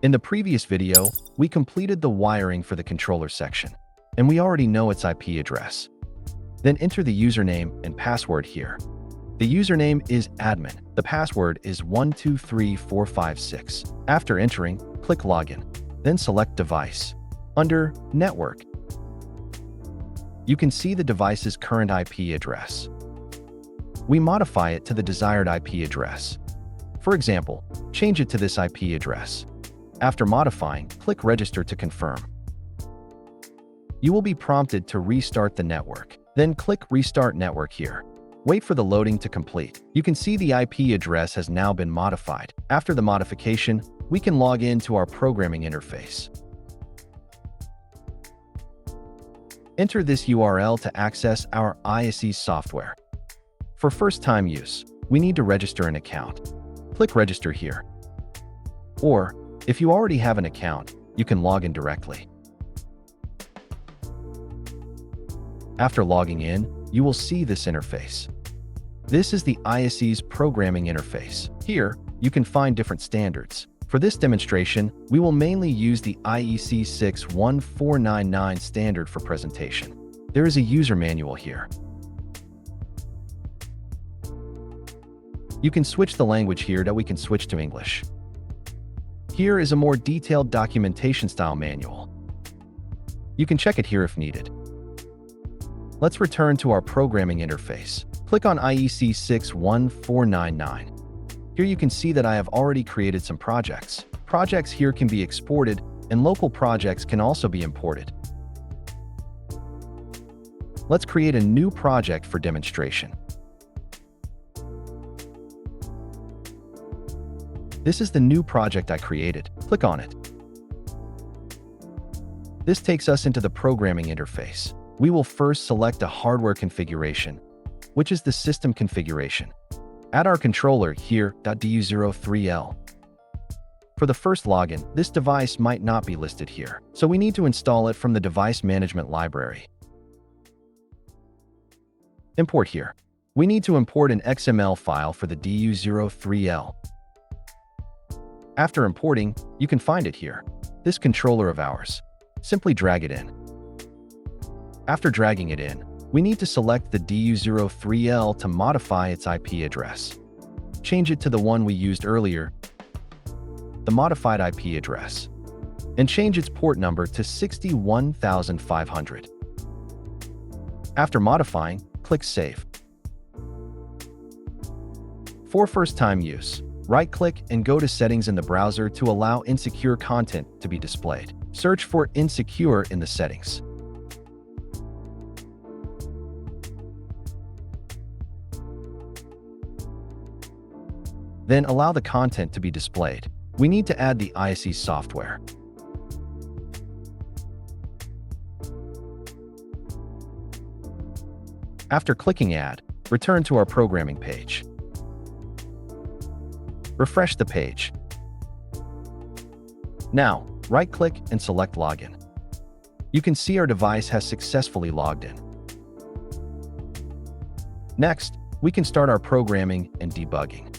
In the previous video, we completed the wiring for the controller section, and we already know its IP address. Then enter the username and password here. The username is admin. The password is 123456. After entering, click Login. Then select Device. Under Network, you can see the device's current IP address. We modify it to the desired IP address. For example, change it to this IP address. After modifying, click Register to confirm. You will be prompted to restart the network. Then click Restart Network here. Wait for the loading to complete. You can see the IP address has now been modified. After the modification, we can log in to our programming interface. Enter this URL to access our AIOSYS software. For first-time use, we need to register an account. Click Register here. Or, if you already have an account, you can log in directly. After logging in, you will see this interface. This is the AIOSYS programming interface. Here, you can find different standards. For this demonstration, we will mainly use the IEC 61499 standard for presentation. There is a user manual here. You can switch the language here that we can switch to English. Here is a more detailed documentation style manual. You can check it here if needed. Let's return to our programming interface. Click on IEC 61499. Here you can see that I have already created some projects. Projects here can be exported, and local projects can also be imported. Let's create a new project for demonstration. This is the new project I created. Click on it. This takes us into the programming interface. We will first select a hardware configuration, which is the system configuration. Add our controller here, .DU03L. For the first login, this device might not be listed here, so we need to install it from the device management library. Import here. We need to import an XML file for the DU03L. After importing, you can find it here. This controller of ours. Simply drag it in. After dragging it in, we need to select the DU03L to modify its IP address. Change it to the one we used earlier, the modified IP address, and change its port number to 61500. After modifying, click Save. For first-time use, right-click and go to Settings in the browser to allow insecure content to be displayed. Search for Insecure in the settings. Then allow the content to be displayed. We need to add the AIOSYS software. After clicking Add, return to our programming page. Refresh the page. Now, right-click and select Login. You can see our device has successfully logged in. Next, we can start our programming and debugging.